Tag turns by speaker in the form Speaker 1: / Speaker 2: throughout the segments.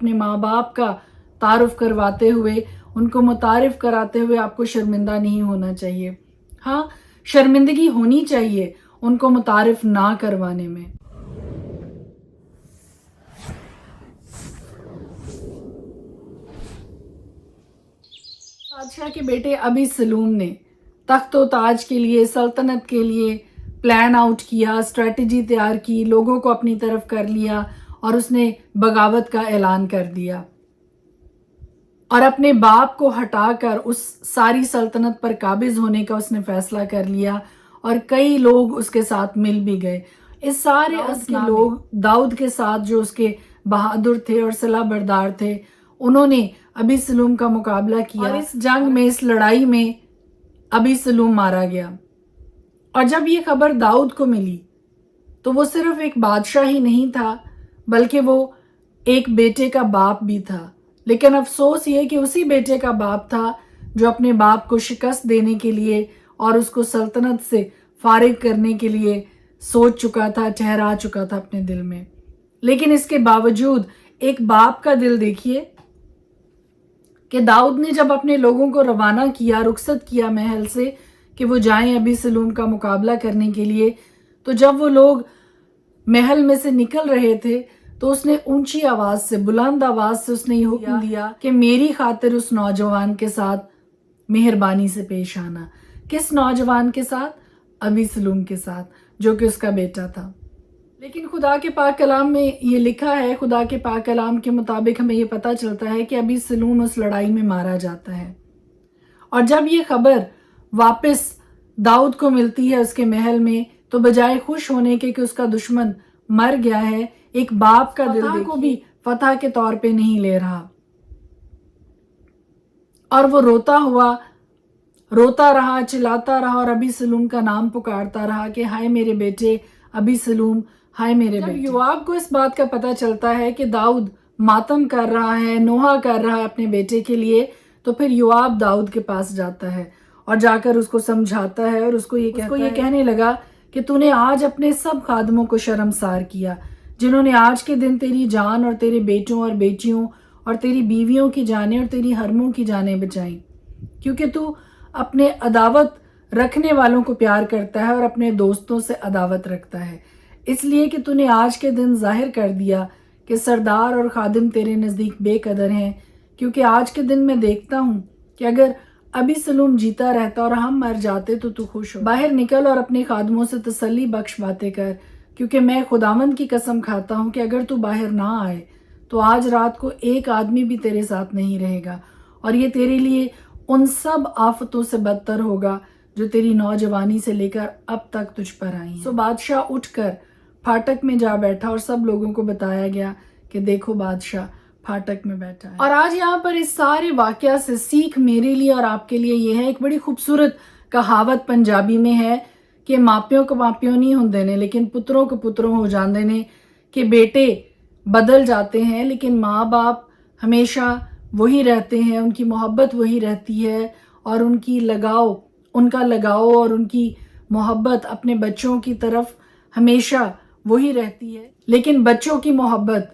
Speaker 1: اپنے ماں باپ کا تعارف کرواتے ہوئے، ان کو متعارف کراتے ہوئے آپ کو شرمندہ نہیں ہونا چاہیے. ہاں، شرمندگی ہونی چاہیے ان کو متعارف نہ کروانے میں. بادشاہ کے بیٹے ابی سلوم نے تخت و تاج کے لیے، سلطنت کے لیے پلان آؤٹ کیا، اسٹریٹجی تیار کی، لوگوں کو اپنی طرف کر لیا اور اس نے بغاوت کا اعلان کر دیا اور اپنے باپ کو ہٹا کر اس ساری سلطنت پر قابض ہونے کا اس نے فیصلہ کر لیا اور کئی لوگ اس کے ساتھ مل بھی گئے. اس سارے کے لوگ داؤد کے ساتھ جو اس کے بہادر تھے اور صلاح بردار تھے، انہوں نے ابی سلوم کا مقابلہ کیا اور اس جنگ میں، اس لڑائی میں ابی سلوم مارا گیا. اور جب یہ خبر داؤد کو ملی تو وہ صرف ایک بادشاہ ہی نہیں تھا بلکہ وہ ایک بیٹے کا باپ بھی تھا. لیکن افسوس یہ کہ اسی بیٹے کا باپ تھا جو اپنے باپ کو شکست دینے کے لیے اور اس کو سلطنت سے فارغ کرنے کے لیے سوچ چکا تھا، ٹھہرا چکا تھا اپنے دل میں. لیکن اس کے باوجود ایک باپ کا دل دیکھیے کہ داؤد نے جب اپنے لوگوں کو روانہ کیا، رخصت کیا محل سے کہ وہ جائیں ابی سلوم کا مقابلہ کرنے کے لیے، تو جب وہ لوگ محل میں سے نکل رہے تھے تو اس نے اونچی آواز سے، بلند آواز سے اس نے یہ حکم دیا کہ میری خاطر اس نوجوان کے ساتھ مہربانی سے پیش آنا. کس نوجوان کے ساتھ؟ ابی سلوم کے ساتھ، جو کہ اس کا بیٹا تھا. لیکن خدا کے پاک کلام میں یہ لکھا ہے، خدا کے پاک کلام کے مطابق ہمیں یہ پتہ چلتا ہے کہ ابی سلوم اس لڑائی میں مارا جاتا ہے. اور جب یہ خبر واپس داؤد کو ملتی ہے اس کے محل میں، تو بجائے خوش ہونے کے کہ اس کا دشمن مر گیا ہے، ایک باپ کا دل کو بھی فتح کے طور پہ نہیں لے رہا اور وہ روتا رہا، چلاتا رہا اور ابی سلوم کا نام پکارتا رہا کہ ہائے میرے بیٹے ابی سلوم، ہائے میرے بیٹے. جب یوآب کو اس بات کا پتہ چلتا ہے کہ داؤد ماتم کر رہا ہے، نوحہ کر رہا ہے اپنے بیٹے کے لیے، تو پھر یوآب داؤد کے پاس جاتا ہے اور جا کر اس کو سمجھاتا ہے اور اس کو یہ کہنے لگا کہ تو نے آج اپنے سب خادموں کو شرمسار کیا، جنہوں نے آج کے دن تیری جان اور تیرے بیٹوں اور بیٹیوں اور تیری بیویوں کی جانیں اور تیری حرموں کی جانیں بچائیں، کیونکہ تو اپنے عداوت رکھنے والوں کو پیار کرتا ہے اور اپنے دوستوں سے عداوت رکھتا ہے. اس لیے کہ تو نے آج کے دن ظاہر کر دیا کہ سردار اور خادم تیرے نزدیک بے قدر ہیں، کیونکہ آج کے دن میں دیکھتا ہوں کہ اگر ابی سلوم جیتا رہتا اور ہم مر جاتے تو خوش ہو. باہر نکل اور اپنے خادموں سے تسلی بخش باتیں کر، کیونکہ میں خداوند کی قسم کھاتا ہوں کہ اگر تو باہر نہ آئے تو آج رات کو ایک آدمی بھی تیرے ساتھ نہیں رہے گا، اور یہ تیرے لیے ان سب آفتوں سے بدتر ہوگا جو تیری نوجوانی سے لے کر اب تک تجھ پر آئی ہیں. سو بادشاہ اٹھ کر پھاٹک میں جا بیٹھا اور سب لوگوں کو بتایا گیا کہ دیکھو بادشاہ پھاٹک میں بیٹھا ہے. اور آج یہاں پر اس سارے واقعہ سے سیکھ میرے لیے اور آپ کے لیے یہ ہے، ایک بڑی خوبصورت کہاوت پنجابی میں ہے کہ ماپیوں کو ماپیوں نہیں ہوندے نے لیکن پتروں کو پتروں ہو جاندے نے، کہ بیٹے بدل جاتے ہیں لیکن ماں باپ ہمیشہ وہی رہتے ہیں، ان کی محبت وہی رہتی ہے اور ان کا لگاؤ اور ان کی محبت اپنے بچوں کی طرف ہمیشہ وہی رہتی ہے. لیکن بچوں کی محبت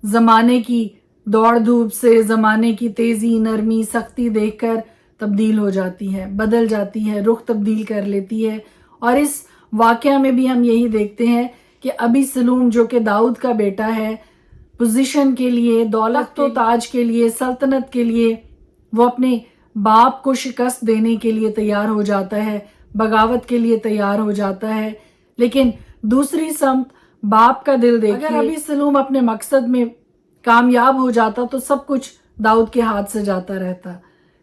Speaker 1: زمانے کی دوڑ دھوپ سے، زمانے کی تیزی، نرمی، سختی دیکھ کر تبدیل ہو جاتی ہے، بدل جاتی ہے، رخ تبدیل کر لیتی ہے. اور اس واقعہ میں بھی ہم یہی دیکھتے ہیں کہ ابی سلوم جو کہ داؤد کا بیٹا ہے، پوزیشن کے لیے، دولت و تاج کے لیے، سلطنت کے لیے، وہ اپنے باپ کو شکست دینے کے لیے تیار ہو جاتا ہے، بغاوت کے لیے تیار ہو جاتا ہے. لیکن دوسری سمت باپ کا دل دیکھیے، اگر ابی سلوم اپنے مقصد میں کامیاب ہو جاتا تو سب کچھ داؤد کے ہاتھ سے جاتا رہتا.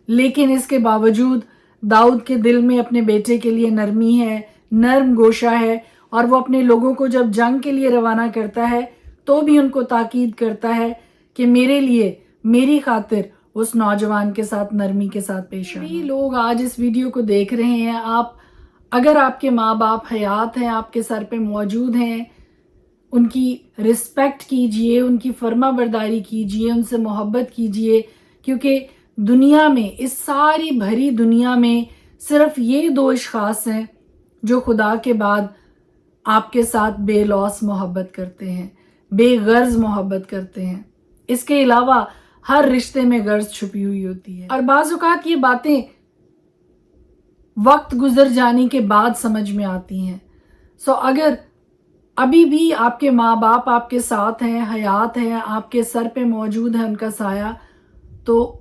Speaker 1: لیکن اس کے باوجود داؤد کے دل میں اپنے بیٹے کے لیے نرمی ہے، نرم گوشہ ہے، اور وہ اپنے لوگوں کو جب جنگ کے لیے روانہ کرتا ہے تو بھی ان کو تاکید کرتا ہے کہ میرے لیے، میری خاطر اس نوجوان کے ساتھ نرمی کے ساتھ پیش آنا. لوگ آج اس ویڈیو کو دیکھ رہے ہیں، اگر آپ کے ماں باپ حیات ہیں، آپ کے سر پہ موجود ہیں، ان کی رسپیکٹ کیجئے، ان کی فرما برداری کیجئے، ان سے محبت کیجئے، کیونکہ دنیا میں، اس ساری بھری دنیا میں صرف یہ دو اشخاص ہیں جو خدا کے بعد آپ کے ساتھ بے لوث محبت کرتے ہیں، بے غرض محبت کرتے ہیں. اس کے علاوہ ہر رشتے میں غرض چھپی ہوئی ہوتی ہے، اور بعض اوقات یہ باتیں وقت گزر جانے کے بعد سمجھ میں آتی ہیں۔ اگر ابھی بھی آپ کے ماں باپ آپ کے ساتھ ہیں، حیات ہیں، آپ کے سر پہ موجود ہے ان کا سایہ، تو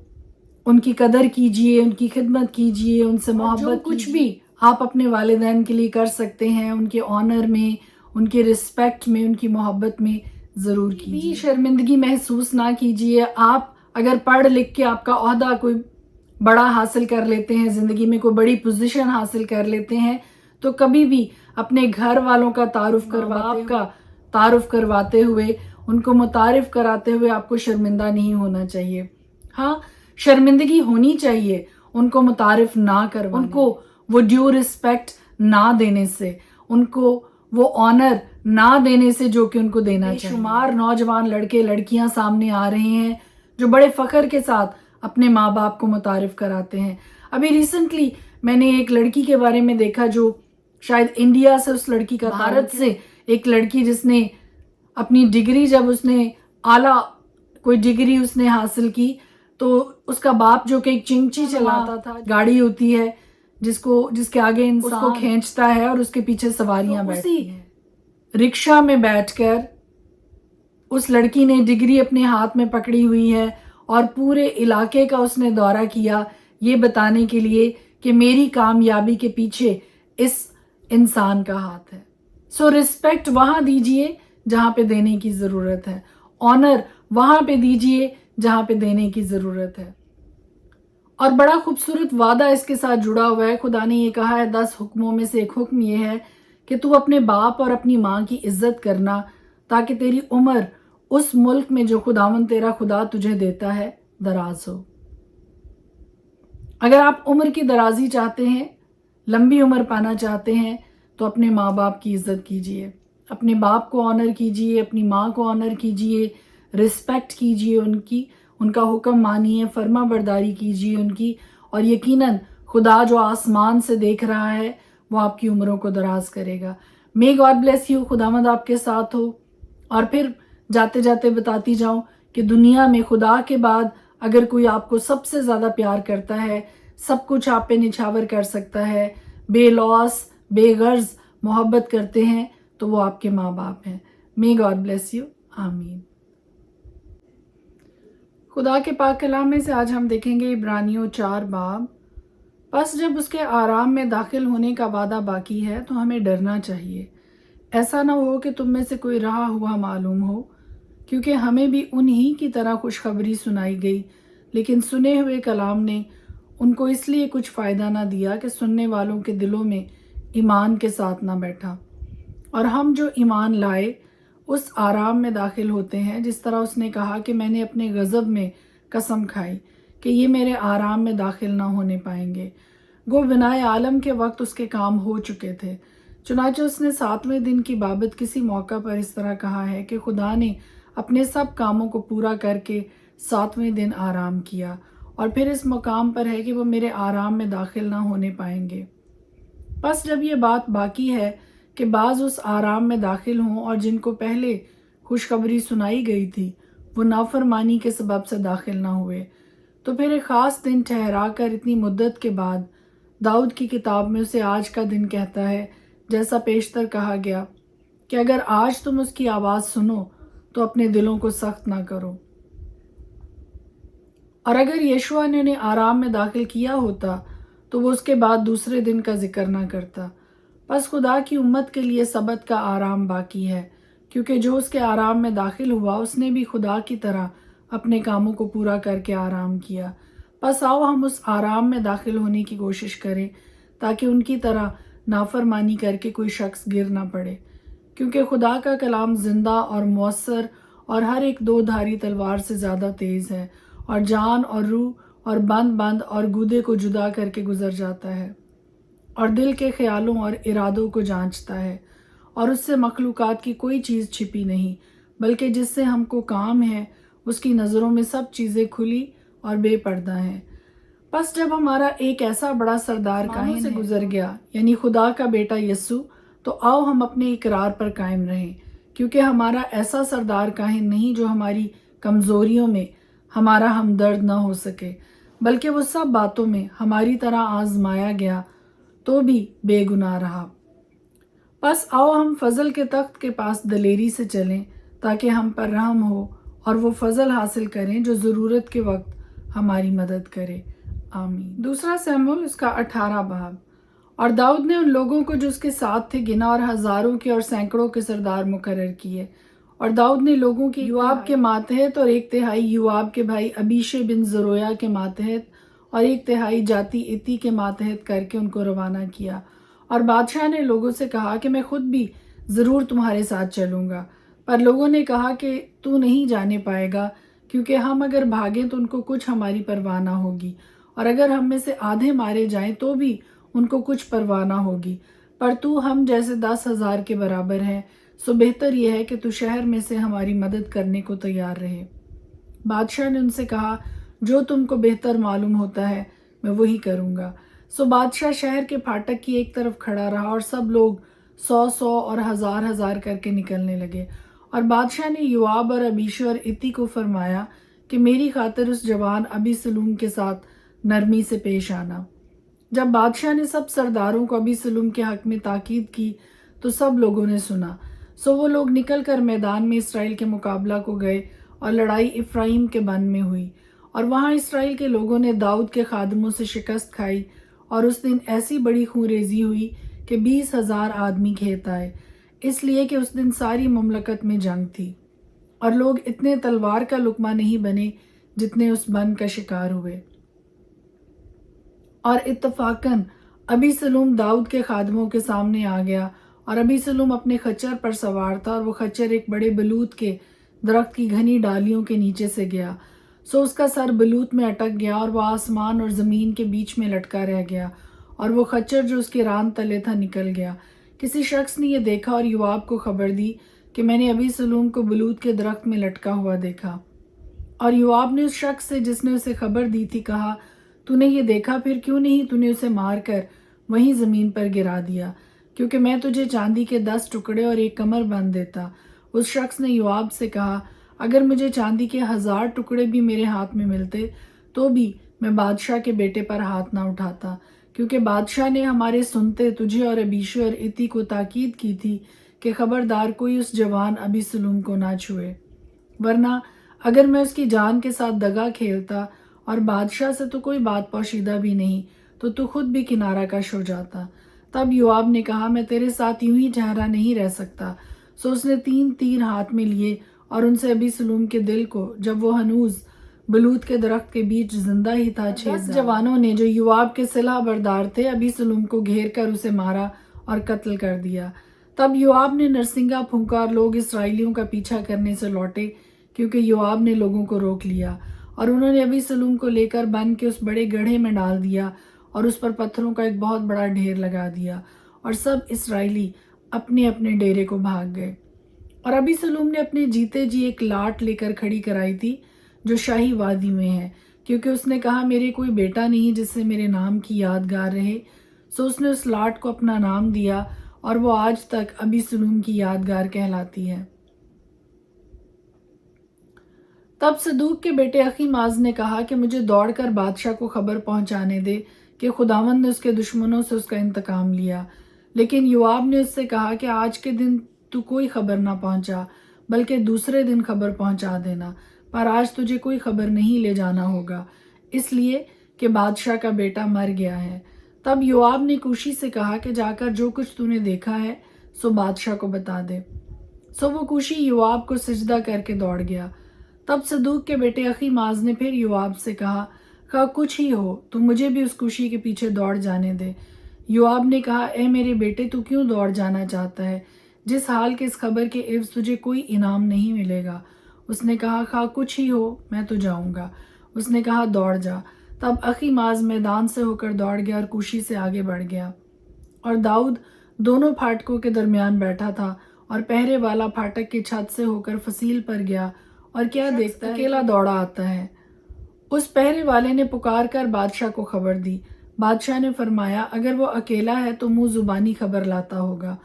Speaker 1: ان کی قدر کیجئے، ان کی خدمت کیجئے، ان سے محبت جو کچھ بھی آپ اپنے والدین کے لیے کر سکتے ہیں، ان کے آنر میں، ان کے رسپیکٹ میں، ان کی محبت میں ضرور کیجئے۔ شرمندگی محسوس نہ کیجئے۔ آپ اگر پڑھ لکھ کے آپ کا عہدہ کوئی بڑا حاصل کر لیتے ہیں، زندگی میں کوئی بڑی پوزیشن حاصل کر لیتے ہیں، تو کبھی بھی اپنے گھر والوں کا تعارف کرواتے ہوئے، ان کو متعارف کراتے ہوئے آپ کو شرمندہ نہیں ہونا چاہیے۔ ہاں، شرمندگی ہونی چاہیے ان کو متعارف نہ کروانے، ان کو وہ ڈیو رسپیکٹ نہ دینے سے، ان کو وہ آنر نہ دینے سے جو کہ ان کو دینا چاہیے۔ شمار نوجوان لڑکے لڑکیاں سامنے آ رہے ہیں جو بڑے فخر کے ساتھ اپنے ماں باپ کو متعارف کراتے ہیں۔ ابھی ریسنٹلی میں نے ایک لڑکی کے بارے میں دیکھا جو شاید انڈیا سے، اس لڑکی کا بھارت سے ایک لڑکی جس نے اپنی ڈگری، جب اس نے اعلیٰ کوئی ڈگری اس نے حاصل کی، تو اس کا باپ جو کہ ایک چنگچی چلاتا تھا، گاڑی ہوتی ہے جس کے آگے انسان اس کو کھینچتا ہے اور اس کے پیچھے سواریاں بیٹھتی ہیں، رکشہ میں بیٹھ کر اس لڑکی نے ڈگری اپنے ہاتھ میں پکڑی ہوئی ہے اور پورے علاقے کا اس نے دورہ کیا، یہ بتانے کے لیے کہ میری کامیابی کے پیچھے اس انسان کا ہاتھ ہے۔ رسپیکٹ وہاں دیجئے جہاں پہ دینے کی ضرورت ہے، آنر وہاں پہ دیجئے جہاں پہ دینے کی ضرورت ہے۔ اور بڑا خوبصورت وعدہ اس کے ساتھ جڑا ہوا ہے۔ خدا نے یہ کہا ہے، 10 حکموں میں سے ایک حکم یہ ہے کہ تو اپنے باپ اور اپنی ماں کی عزت کرنا تاکہ تیری عمر اس ملک میں جو خداوند تیرا خدا تجھے دیتا ہے دراز ہو۔ اگر آپ عمر کی درازی چاہتے ہیں، لمبی عمر پانا چاہتے ہیں، تو اپنے ماں باپ کی عزت کیجئے، اپنے باپ کو آنر کیجئے، اپنی ماں کو آنر کیجئے، رسپیکٹ کیجئے ان کا حکم مانیے، فرما برداری کیجئے ان کی، اور یقیناً خدا جو آسمان سے دیکھ رہا ہے وہ آپ کی عمروں کو دراز کرے گا۔ May God bless you، خداوند آپ کے ساتھ ہو۔ اور پھر جاتے جاتے بتاتی جاؤں کہ دنیا میں خدا کے بعد اگر کوئی آپ کو سب سے زیادہ پیار کرتا ہے، سب کچھ آپ پہ نچھاور کر سکتا ہے، بے لوث بے غرض محبت کرتے ہیں، تو وہ آپ کے ماں باپ ہیں۔ May God bless you، آمین۔ خدا کے پاک کلام میں سے آج ہم دیکھیں گے عبرانیوں 4 باب۔ پس جب اس کے آرام میں داخل ہونے کا وعدہ باقی ہے تو ہمیں ڈرنا چاہیے، ایسا نہ ہو کہ تم میں سے کوئی رہا ہوا معلوم ہو، کیونکہ ہمیں بھی انہی کی طرح خوشخبری سنائی گئی، لیکن سنے ہوئے کلام نے ان کو اس لیے کچھ فائدہ نہ دیا کہ سننے والوں کے دلوں میں ایمان کے ساتھ نہ بیٹھا۔ اور ہم جو ایمان لائے اس آرام میں داخل ہوتے ہیں، جس طرح اس نے کہا کہ میں نے اپنے غضب میں قسم کھائی کہ یہ میرے آرام میں داخل نہ ہونے پائیں گے۔ گو بنائے عالم کے وقت اس کے کام ہو چکے تھے، چنانچہ اس نے 7ویں دن کی بابت کسی موقع پر اس طرح کہا ہے کہ خدا نے اپنے سب کاموں کو پورا کر کے 7ویں دن آرام کیا، اور پھر اس مقام پر ہے کہ وہ میرے آرام میں داخل نہ ہونے پائیں گے۔ پس جب یہ بات باقی ہے کہ بعض اس آرام میں داخل ہوں اور جن کو پہلے خوشخبری سنائی گئی تھی وہ نافرمانی کے سبب سے داخل نہ ہوئے، تو پھر ایک خاص دن ٹھہرا کر اتنی مدت کے بعد داؤد کی کتاب میں اسے آج کا دن کہتا ہے، جیسا پیشتر کہا گیا کہ اگر آج تم اس کی آواز سنو تو اپنے دلوں کو سخت نہ کرو۔ اور اگر یشوع نے انہیں آرام میں داخل کیا ہوتا تو وہ اس کے بعد دوسرے دن کا ذکر نہ کرتا۔ پس خدا کی امت کے لیے سبت کا آرام باقی ہے، کیونکہ جو اس کے آرام میں داخل ہوا اس نے بھی خدا کی طرح اپنے کاموں کو پورا کر کے آرام کیا۔ پس آؤ ہم اس آرام میں داخل ہونے کی کوشش کریں تاکہ ان کی طرح نافرمانی کر کے کوئی شخص گر نہ پڑے، کیونکہ خدا کا کلام زندہ اور مؤثر اور ہر ایک 2 دھاری تلوار سے زیادہ تیز ہے، اور جان اور روح اور بند اور گودے کو جدا کر کے گزر جاتا ہے، اور دل کے خیالوں اور ارادوں کو جانچتا ہے، اور اس سے مخلوقات کی کوئی چیز چھپی نہیں، بلکہ جس سے ہم کو کام ہے اس کی نظروں میں سب چیزیں کھلی اور بے پردہ ہیں۔ پس جب ہمارا ایک ایسا بڑا سردار کاہن سے گزر گیا، یعنی خدا کا بیٹا یسوع، تو آؤ ہم اپنے اقرار پر قائم رہیں، کیونکہ ہمارا ایسا سردار کاہن نہیں جو ہماری کمزوریوں میں ہمارا ہمدرد نہ ہو سکے، بلکہ وہ سب باتوں میں ہماری طرح آزمایا گیا تو بھی بے گناہ رہا۔ پس آؤ ہم فضل کے تخت کے پاس دلیری سے چلیں تاکہ ہم پر رحم ہو اور وہ فضل حاصل کریں جو ضرورت کے وقت ہماری مدد کرے، آمین۔ دوسرا سموئیل اس کا 18 باب۔ اور داؤد نے ان لوگوں کو جو اس کے ساتھ تھے گنا اور ہزاروں کے اور سینکڑوں کے سردار مقرر کیے، اور داؤد نے لوگوں کی یوآب کے ماتحت اور 1/3 یوآب کے بھائی ابیشے بن زرویا کے ماتحت اور 1/3 جاتی اتی کے ماتحت کر کے ان کو روانہ کیا۔ اور بادشاہ نے لوگوں سے کہا کہ میں خود بھی ضرور تمہارے ساتھ چلوں گا، پر لوگوں نے کہا کہ تو نہیں جانے پائے گا، کیونکہ ہم اگر بھاگیں تو ان کو کچھ ہماری پرواہ نہ ہوگی، اور اگر ہم میں سے آدھے مارے جائیں تو بھی ان کو کچھ پرواہ نہ ہوگی، پر تو ہم جیسے 10,000 کے برابر ہے، سو بہتر یہ ہے کہ تو شہر میں سے ہماری مدد کرنے کو تیار رہے۔ بادشاہ نے ان سے کہا جو تم کو بہتر معلوم ہوتا ہے میں وہی کروں گا۔ سو بادشاہ شہر کے پھاٹک کی ایک طرف کھڑا رہا اور سب لوگ 100 اور 1000 کر کے نکلنے لگے۔ اور بادشاہ نے یوآب اور ابیشے اور اتی کو فرمایا کہ میری خاطر اس جوان ابی سلوم کے ساتھ نرمی سے پیش آنا۔ جب بادشاہ نے سب سرداروں کو ابی سلوم کے حق میں تاکید کی تو سب لوگوں نے سنا، سو وہ لوگ نکل کر میدان میں اسرائیل کے مقابلہ کو گئے اور لڑائی افرایم کے بن میں ہوئی، اور وہاں اسرائیل کے لوگوں نے داؤد کے خادموں سے شکست کھائی، اور اس دن ایسی بڑی خونریزی ہوئی کہ 20,000 آدمی کھیت آئے، اس لیے کہ اس دن ساری مملکت میں جنگ تھی، اور لوگ اتنے تلوار کا لقمہ نہیں بنے جتنے اس بن کا شکار ہوئے۔ اور اتفاقاً ابی سلوم داؤد کے خادموں کے سامنے آ گیا، اور ابی سلوم اپنے خچر پر سوار تھا، اور وہ خچر ایک بڑے بلوت کے درخت کی گھنی ڈالیوں کے نیچے سے گیا، سو اس کا سر بلوت میں اٹک گیا اور وہ آسمان اور زمین کے بیچ میں لٹکا رہ گیا، اور وہ خچر جو اس کے ران تلے تھا نکل گیا۔ کسی شخص نے یہ دیکھا اور یوآب کو خبر دی کہ میں نے ابی سلوم کو بلوت کے درخت میں لٹکا ہوا دیکھا۔ اور یوآب نے اس شخص سے جس نے اسے خبر دی تھی کہا تو نے یہ دیکھا، پھر کیوں نہیں تو نے اسے مار کر وہیں زمین پر گرا دیا، کیونکہ میں تجھے چاندی کے 10 ٹکڑے اور ایک کمر بند دیتا۔ اس شخص نے یوآب سے کہا اگر مجھے چاندی کے 1000 ٹکڑے بھی میرے ہاتھ میں ملتے تو بھی میں بادشاہ کے بیٹے پر ہاتھ نہ اٹھاتا، کیونکہ بادشاہ نے ہمارے سنتے تجھے اور ابیشے اور اتی کو تاکید کی تھی کہ خبردار کوئی اس جوان ابی سلوم کو نہ چھوئے، ورنہ اگر میں اس کی جان کے ساتھ دغا کھیلتا اور بادشاہ سے تو کوئی بات پوشیدہ بھی نہیں تو خود بھی کنارہ کش ہو جاتا۔ تب یوآب نے کہا میں تیرے ساتھ یوں ہی ٹھہرا نہیں رہ سکتا، سو اس نے 3 تیر ہاتھ میں لیے اور ان سے ابی سلوم کے دل کو، جب وہ ہنوز بلوت کے درخت کے بیچ زندہ ہی تھا، 10 جوانوں نے جو یوآب کے سلح بردار تھے ابی سلوم کو گھیر کر اسے مارا اور قتل کر دیا۔ تب یوآب نے نرسنگا پھونکا اور لوگ اسرائیلیوں کا پیچھا کرنے سے لوٹے، کیونکہ یوآب نے لوگوں کو روک لیا، اور انہوں نے ابی سلوم کو لے کر بن کے اس بڑے گڑھے میں ڈال دیا اور اس پر پتھروں کا ایک بہت بڑا ڈھیر لگا دیا، اور سب اسرائیلی اپنے اپنے ڈیرے کو بھاگ گئے۔ اور ابی سلوم نے اپنے جیتے جی ایک لاٹ لے کر کھڑی کرائی تھی جو شاہی وادی میں ہے، کیونکہ اس نے کہا میرے کوئی بیٹا نہیں جس سے میرے نام کی یادگار رہے، سو اس نے اس لاٹ کو اپنا نام دیا اور وہ آج تک ابی سلوم کی یادگار کہلاتی ہے۔ تب صدوق کے بیٹے اخیماز نے کہا کہ مجھے دوڑ کر بادشاہ کو خبر پہنچانے دے کہ خداوند نے اس کے دشمنوں سے اس کا انتقام لیا۔ لیکن یوآب نے اس سے کہا کہ آج کے دن تو کوئی خبر نہ پہنچا، بلکہ دوسرے دن خبر پہنچا دینا، پر آج تجھے کوئی خبر نہیں لے جانا ہوگا، اس لیے کہ بادشاہ کا بیٹا مر گیا ہے۔ تب یوآب نے کوشی سے کہا کہ جا کر جو کچھ تو نے دیکھا ہے سو بادشاہ کو بتا دے۔ سو وہ کوشی یوآب کو سجدہ کر کے دوڑ گیا۔ تب صدوق کے بیٹے اخیماز نے پھر یوآب سے کہا خواہ کچھ ہی ہو تو مجھے بھی اس کوشی کے پیچھے دوڑ جانے دے۔ یوآب نے کہا اے میرے بیٹے تو کیوں دوڑ جانا چاہتا ہے، جس حال کے اس خبر کے عوض تجھے کوئی انعام نہیں ملے گا۔ اس نے کہا خواہ کچھ ہی ہو میں تو جاؤں گا۔ اس نے کہا دوڑ جا۔ تب اخیماز میدان سے ہو کر دوڑ گیا اور کوشی سے آگے بڑھ گیا، اور داؤد دونوں پھاٹکوں کے درمیان بیٹھا تھا، اور پہرے والا پھاٹک کی چھت سے ہو کر فصیل پر گیا، اور کیا دیکھتا ہے اکیلا دوڑا آتا ہے۔ اس پہرے والے نے پکار کر بادشاہ کو خبر دی۔ بادشاہ نے فرمایا اگر وہ اکیلا ہے تو منہ زبانی خبر لاتا ہوگا،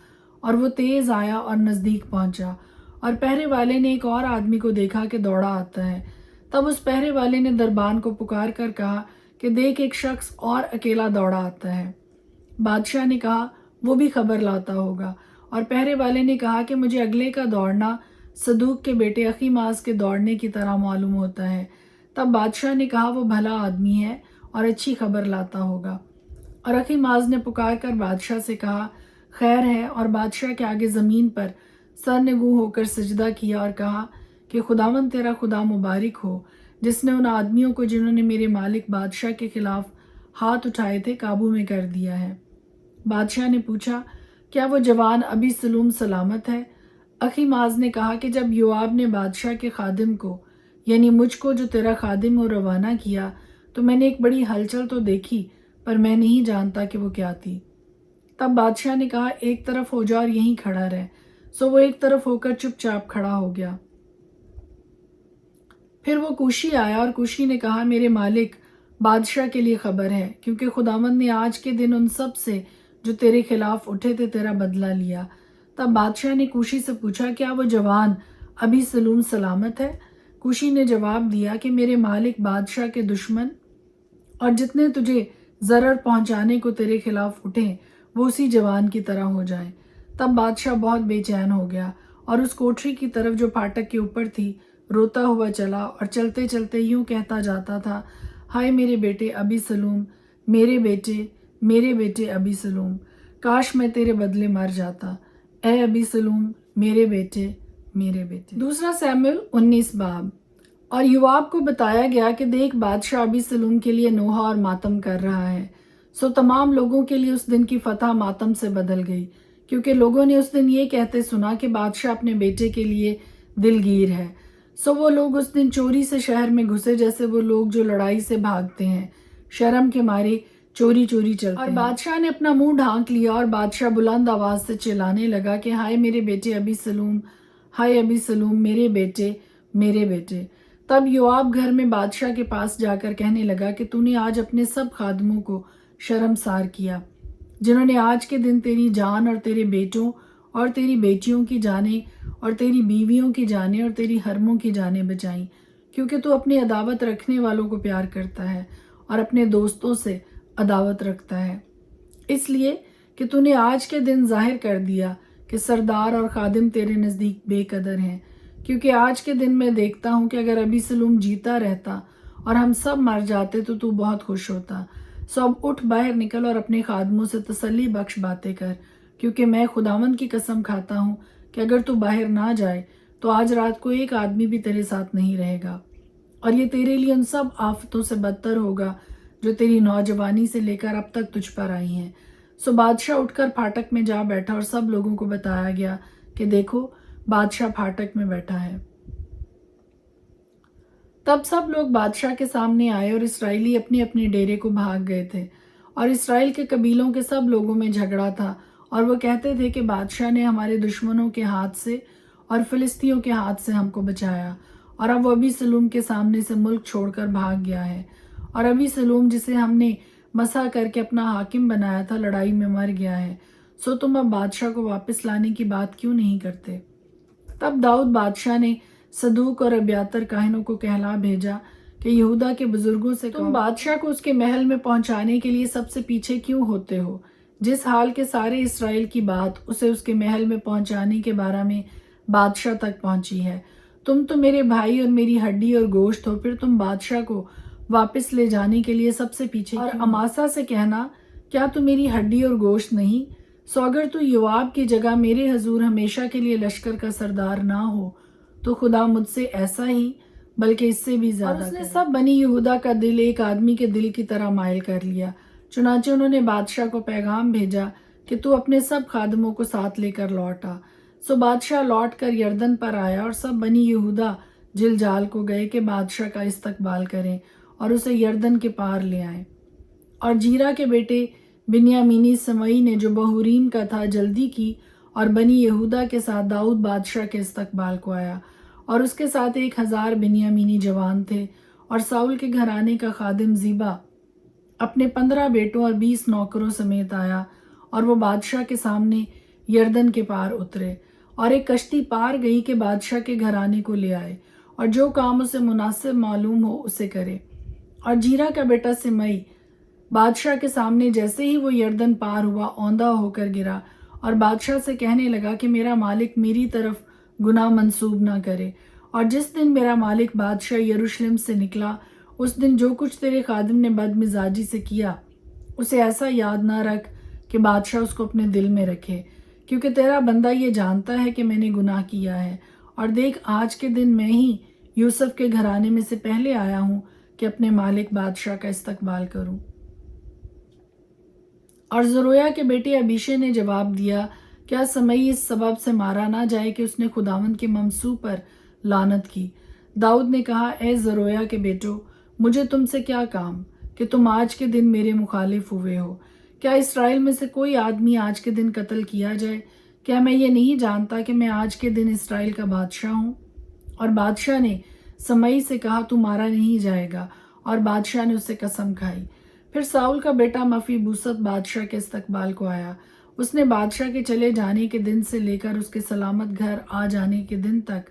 Speaker 1: اور وہ تیز آیا اور نزدیک پہنچا، اور پہرے والے نے ایک اور آدمی کو دیکھا کہ دوڑا آتا ہے۔ تب اس پہرے والے نے دربان کو پکار کر کہا کہ دیکھ ایک شخص اور اکیلا دوڑا آتا ہے۔ بادشاہ نے کہا وہ بھی خبر لاتا ہوگا، اور پہرے والے نے کہا کہ مجھے اگلے کا دوڑنا صدوق کے بیٹے اخیماز کے دوڑنے کی طرح معلوم ہوتا ہے۔ تب بادشاہ نے کہا وہ بھلا آدمی ہے اور اچھی خبر لاتا ہوگا۔ اور اخیماز نے پکار کر بادشاہ سے کہا خیر ہے، اور بادشاہ کے آگے زمین پر سرنگوں ہو کر سجدہ کیا اور کہا کہ خداوند تیرا خدا مبارک ہو، جس نے ان آدمیوں کو جنہوں نے میرے مالک بادشاہ کے خلاف ہاتھ اٹھائے تھے قابو میں کر دیا ہے۔ بادشاہ نے پوچھا کیا وہ جوان ابی سلوم سلامت ہے؟ اخیماز نے کہا کہ جب یوآب نے بادشاہ کے خادم کو یعنی مجھ کو جو تیرا خادم ہو روانہ کیا تو میں نے ایک بڑی ہلچل تو دیکھی، پر میں نہیں جانتا کہ وہ کیا تھی۔ تب بادشاہ نے کہا ایک طرف ہو جا اور یہیں کھڑا رہ۔ سو وہ ایک طرف ہو کر چپ چاپ کھڑا ہو گیا۔ پھر وہ کوشی آیا اور کوشی نے کہا میرے مالک بادشاہ کے لیے خبر ہے، کیونکہ خداوند نے آج کے دن ان سب سے جو تیرے خلاف اٹھے تھے تیرا بدلہ لیا۔ تب بادشاہ نے کوشی سے پوچھا کیا وہ جوان ابی سلوم سلامت ہے؟ کوشی نے جواب دیا کہ میرے مالک بادشاہ کے دشمن اور جتنے تجھے ضرر پہنچانے کو تیرے خلاف اٹھیں وہ اسی جوان کی طرح ہو جائیں۔ تب بادشاہ بہت بے چین ہو گیا اور اس کوٹری کی طرف جو پھاٹک کے اوپر تھی روتا ہوا چلا اور چلتے چلتے یوں کہتا جاتا تھا ہائے میرے بیٹے ابی سلوم، میرے بیٹے ابی سلوم، کاش میں تیرے بدلے مر جاتا، اے ابی سلوم میرے بیٹے۔ دوسرا سیموئیل 19 باب۔ اور یوآب کو بتایا گیا کہ دیکھ بادشاہ ابی سلوم کے لیے نوحہ اور ماتم کر رہا ہے۔ سو تمام لوگوں کے لیے اس دن کی فتح ماتم سے بدل گئی، کیونکہ لوگوں نے اس دن یہ کہتے سنا کہ بادشاہ اپنے بیٹے کے لیے دلگیر ہے۔ سو وہ لوگ اس دن چوری سے شہر میں گھسے جیسے وہ لوگ جو لڑائی سے بھاگتے ہیں، شرم کے مارے چوری چوری چلتے ہیں۔ اور بادشاہ نے اپنا منہ ڈھانک لیا اور بادشاہ بلند آواز سے چلانے لگا کہ ہائے میرے بیٹے ابی سلوم، ہائے ابی سلوم میرے بیٹے۔ تب یوآب گھر میں بادشاہ کے پاس جا کر کہنے لگا کہ تو نے آج اپنے سب خادموں کو شرمسار کیا، جنہوں نے آج کے دن تیری جان اور تیرے بیٹوں اور تیری بیٹیوں کی جانیں اور تیری بیویوں کی جانیں اور تیری حرموں کی جانیں بچائیں، کیونکہ تو اپنی عداوت رکھنے والوں کو پیار کرتا ہے اور اپنے دوستوں سے عداوت رکھتا ہے، اس لیے کہ تو نے آج کے دن ظاہر کر دیا کہ سردار اور خادم تیرے نزدیک بے قدر ہیں، کیونکہ آج کے دن میں دیکھتا ہوں کہ اگر ابی سلوم جیتا رہتا اور ہم سب مر جاتے تو بہت خوش ہوتا۔ سو اب اٹھ باہر نکل اور اپنے خادموں سے تسلی بخش باتیں کر، کیونکہ میں خداوند کی قسم کھاتا ہوں کہ اگر تو باہر نہ جائے تو آج رات کو ایک آدمی بھی تیرے ساتھ نہیں رہے گا، اور یہ تیرے لیے ان سب آفتوں سے بدتر ہوگا جو تیری نوجوانی سے لے کر اب تک تجھ پر آئی ہیں۔ سو بادشاہ اٹھ کر پھاٹک میں جا بیٹھا اور سب لوگوں کو بتایا گیا کہ دیکھو بادشاہ پھاٹک میں بیٹھا ہے۔ تب سب لوگ بادشاہ کے سامنے آئے اور اسرائیلی اپنے اپنے ڈیرے کو بھاگ گئے تھے، اور اسرائیل کے قبیلوں کے سب لوگوں میں جھگڑا تھا، اور وہ کہتے تھے کہ بادشاہ نے ہمارے دشمنوں کے ہاتھ سے اور فلسطینیوں کے ہاتھ سے ہم کو بچایا، اور اب وہ ابی سلوم کے سامنے سے ملک چھوڑ کر بھاگ گیا ہے، اور ابی سلوم جسے ہم نے مسح کر کے اپنا حاکم بنایا تھا لڑائی میں مر گیا ہے۔ سو تم اب بادشاہ کو واپس لانے کی بات کیوں نہیں کرتے؟ تب داؤد بادشاہ نے صدوق اور ابیاتر کاہنوں کو کہلا بھیجا کہ یہودا کے بزرگوں سے تم بادشاہ کو اس کے محل میں پہنچانے کے لیے سب سے پیچھے کیوں ہوتے ہو؟ جس حال کے سارے اسرائیل کی بات اسے اس کے محل میں پہنچانے کے بارے میں بادشاہ تک پہنچی ہے۔ تم تو میرے بھائی اور میری ہڈی اور گوشت ہو، پھر تم بادشاہ کو واپس لے جانے کے لیے سب سے پیچھے اور اماسا سے کہنا کیا تو میری ہڈی اور گوشت نہیں؟ سو اگر تو یوآب کی جگہ میرے حضور ہمیشہ کے لیے لشکر کا سردار نہ ہو تو خدا مجھ سے ایسا ہی بلکہ اس سے بھی زیادہ اور اس نے سب بنی یہودا کا دل ایک آدمی کے دل کی طرح مائل کر لیا۔ چنانچہ انہوں نے بادشاہ کو پیغام بھیجا کہ تو اپنے سب خادموں کو ساتھ لے کر لوٹا۔ سو بادشاہ لوٹ کر یردن پر آیا اور سب بنی یہودا جلجال کو گئے کہ بادشاہ کا استقبال کریں اور اسے یردن کے پار لے آئیں۔ اور جیرا کے بیٹے بنیامینی سمئی نے جو بہوریم کا تھا جلدی کی اور بنی یہودا کے ساتھ داؤد بادشاہ کے استقبال کو آیا، اور اس کے ساتھ 1000 بنیامینی جوان تھے، اور ساؤل کے گھرانے کا خادم زیبا اپنے 15 بیٹوں اور 20 نوکروں سمیت آیا، اور وہ بادشاہ کے سامنے یردن کے پار اترے، اور ایک کشتی پار گئی کہ بادشاہ کے گھرانے کو لے آئے اور جو کام اسے مناسب معلوم ہو اسے کرے۔ اور جیرا کا بیٹا سمئی بادشاہ کے سامنے جیسے ہی وہ یردن پار ہوا اوندھا ہو کر گرا اور بادشاہ سے کہنے لگا کہ میرا مالک میری طرف گناہ منسوب نہ کرے، اور جس دن میرا مالک بادشاہ یروشلم سے نکلا اس دن جو کچھ تیرے خادم نے بد مزاجی سے کیا اسے ایسا یاد نہ رکھ کہ بادشاہ اس کو اپنے دل میں رکھے، کیونکہ تیرا بندہ یہ جانتا ہے کہ میں نے گناہ کیا ہے، اور دیکھ آج کے دن میں ہی یوسف کے گھرانے میں سے پہلے آیا ہوں کہ اپنے مالک بادشاہ کا استقبال کروں۔ اور زرویا کے بیٹے ابیشے نے جواب دیا، کیا سمئی اس سبب سے مارا نہ جائے کہ اس نے خداوند کے ممسوح پر لعنت کی؟ داؤد نے کہا، اے زرویا کے بیٹو، مجھے تم سے کیا کام کہ تم آج کے دن میرے مخالف ہوئے ہو؟ کیا اسرائیل میں سے کوئی آدمی آج کے دن قتل کیا جائے؟ کیا میں یہ نہیں جانتا کہ میں آج کے دن اسرائیل کا بادشاہ ہوں؟ اور بادشاہ نے سمئی سے کہا، تو مارا نہیں جائے گا، اور بادشاہ نے اسے قسم کھائی۔ پھر ساؤل کا بیٹا مفیبوست بادشاہ کے استقبال کو آیا۔ اس نے بادشاہ کے چلے جانے کے دن سے لے کر اس کے سلامت گھر آ جانے کے دن تک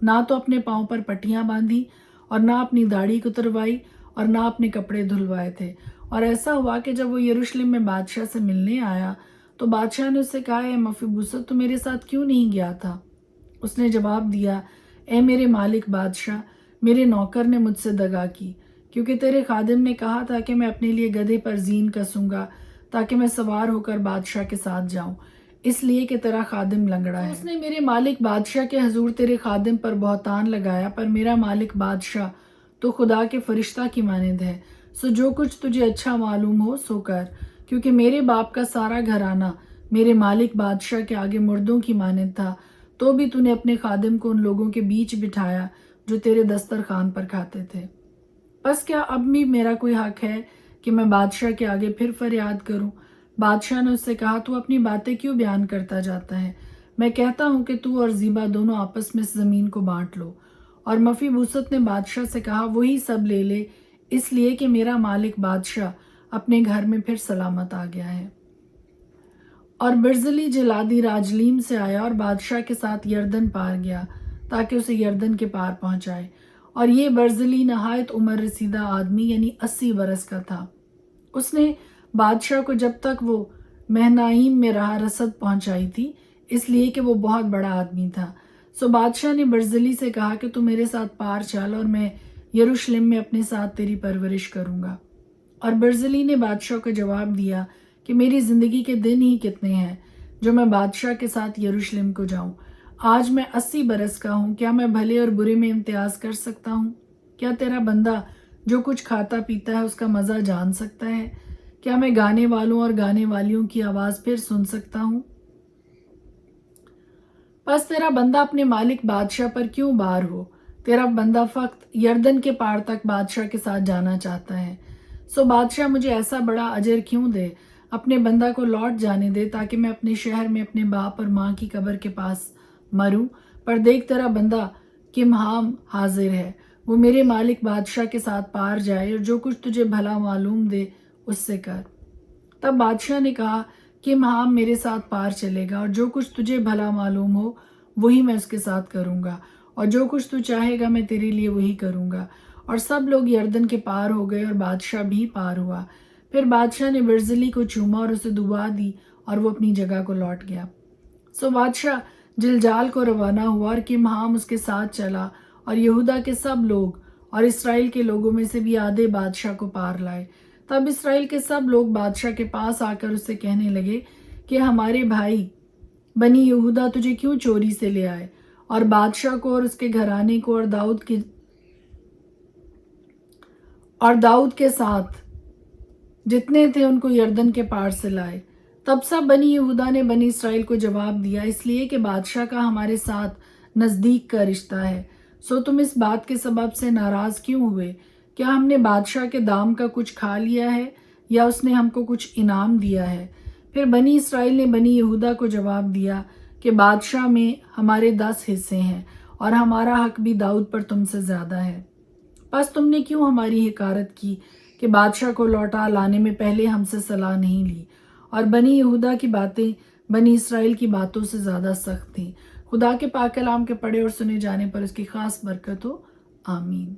Speaker 1: نہ تو اپنے پاؤں پر پٹیاں باندھی اور نہ اپنی داڑھی کتروائی اور نہ اپنے کپڑے دھلوائے تھے۔ اور ایسا ہوا کہ جب وہ یروشلم میں بادشاہ سے ملنے آیا تو بادشاہ نے اس سے کہا، اے مفیبوست، تو میرے ساتھ کیوں نہیں گیا تھا؟ اس نے جواب دیا، اے میرے مالک بادشاہ، میرے نوکر نے مجھ سے دغا کی، کیونکہ تیرے خادم نے کہا تھا کہ میں اپنے لیے گدھے پر زین کسوں گا تاکہ میں سوار ہو کر بادشاہ کے ساتھ جاؤں، اس لیے کہ تیرا خادم لنگڑا ہے۔ اس نے میرے مالک بادشاہ کے حضور تیرے خادم پر بہتان لگایا، پر میرا مالک بادشاہ تو خدا کے فرشتہ کی مانند ہے، سو جو کچھ تجھے اچھا معلوم ہو سو کر، کیونکہ میرے باپ کا سارا گھرانہ میرے مالک بادشاہ کے آگے مردوں کی مانند تھا، تو بھی تو نے اپنے خادم کو ان لوگوں کے بیچ بٹھایا جو تیرے دسترخوان پر کھاتے تھے۔ بس کیا اب بھی میرا کوئی حق ہے کہ میں بادشاہ کے آگے پھر فریاد کروں؟ بادشاہ نے اس سے کہا، تو اپنی باتیں کیوں بیان کرتا جاتا ہے؟ میں کہتا ہوں کہ تو اور زیبا دونوں آپس میں اس زمین کو بانٹ لو۔ اور مفیبوست نے بادشاہ سے کہا، وہی سب لے لے، اس لیے کہ میرا مالک بادشاہ اپنے گھر میں پھر سلامت آ گیا ہے۔ اور برزلی جلادی راجلیم سے آیا اور بادشاہ کے ساتھ یردن پار گیا تاکہ اسے یردن کے پار پہنچائے، اور یہ برزلی نہایت عمر رسیدہ آدمی یعنی 80 برس کا تھا۔ اس نے بادشاہ کو جب تک وہ مہنائیم میں رہا رسد پہنچائی تھی، اس لیے کہ وہ بہت بڑا آدمی تھا۔ سو بادشاہ نے برزلی سے کہا کہ تو میرے ساتھ پار چل اور میں یروشلم میں اپنے ساتھ تیری پرورش کروں گا۔ اور برزلی نے بادشاہ کو جواب دیا کہ میری زندگی کے دن ہی کتنے ہیں جو میں بادشاہ کے ساتھ یروشلم کو جاؤں؟ آج میں 80 برس کا ہوں، کیا میں بھلے اور برے میں امتیاز کر سکتا ہوں؟ کیا تیرا بندہ جو کچھ کھاتا پیتا ہے اس کا مزہ جان سکتا ہے؟ کیا میں گانے والوں اور گانے والیوں کی آواز پھر سن سکتا ہوں؟ بس تیرا بندہ اپنے مالک بادشاہ پر کیوں بار ہو؟ تیرا بندہ فقط یردن کے پار تک بادشاہ کے ساتھ جانا چاہتا ہے۔ سو بادشاہ مجھے ایسا بڑا اجر کیوں دے؟ اپنے بندہ کو لوٹ جانے دے تاکہ میں اپنے شہر میں اپنے باپ اور ماں کی قبر کے پاس مروں۔ پر دیکھ تیرا بندہ کمہام حاضر ہے، وہ میرے مالک بادشاہ کے ساتھ پار جائے اور جو کچھ تجھے بھلا معلوم دے اس سے کر۔ تب بادشاہ نے کہا، کمہام میرے ساتھ پار چلے گا، اور جو کچھ تجھے بھلا معلوم ہو وہی میں اس کے ساتھ کروں گا، اور جو کچھ تو چاہے گا میں تیرے لیے وہی کروں گا۔ اور سب لوگ یردن کے پار ہو گئے اور بادشاہ بھی پار ہوا۔ پھر بادشاہ نے برزلی کو چوما اور اسے دبا دی اور وہ اپنی جگہ کو لوٹ گیا۔ سو بادشاہ جلجال کو روانہ ہوا اور کمہام اس کے ساتھ چلا، اور یہودا کے سب لوگ اور اسرائیل کے لوگوں میں سے بھی آدھے بادشاہ کو پار لائے۔ تب اسرائیل کے سب لوگ بادشاہ کے پاس آ کر اس سے کہنے لگے کہ ہمارے بھائی بنی یہودا تجھے کیوں چوری سے لے آئے، اور بادشاہ کو اور اس کے گھرانے کو اور داؤد کے ساتھ جتنے تھے ان کو یردن کے پار سے لائے۔ تب سب بنی یہودا نے بنی اسرائیل کو جواب دیا، اس لیے کہ بادشاہ کا ہمارے ساتھ نزدیک کا رشتہ ہے، سو تم اس بات کے سبب سے ناراض کیوں ہوئے؟ کیا ہم نے بادشاہ کے دام کا کچھ کھا لیا ہے یا اس نے ہم کو کچھ انعام دیا ہے؟ پھر بنی اسرائیل نے بنی یہودا کو جواب دیا کہ بادشاہ میں ہمارے 10 حصے ہیں اور ہمارا حق بھی داؤد پر تم سے زیادہ ہے۔ پس تم نے کیوں ہماری حقارت کی کہ بادشاہ کو لوٹا لانے میں پہلے ہم سے صلاح نہیں لی؟ اور بنی یہودا کی باتیں بنی اسرائیل کی باتوں سے زیادہ سخت تھیں۔ خدا کے پاک کلام کے پڑھے اور سنے جانے پر اس کی خاص برکت ہو، آمین۔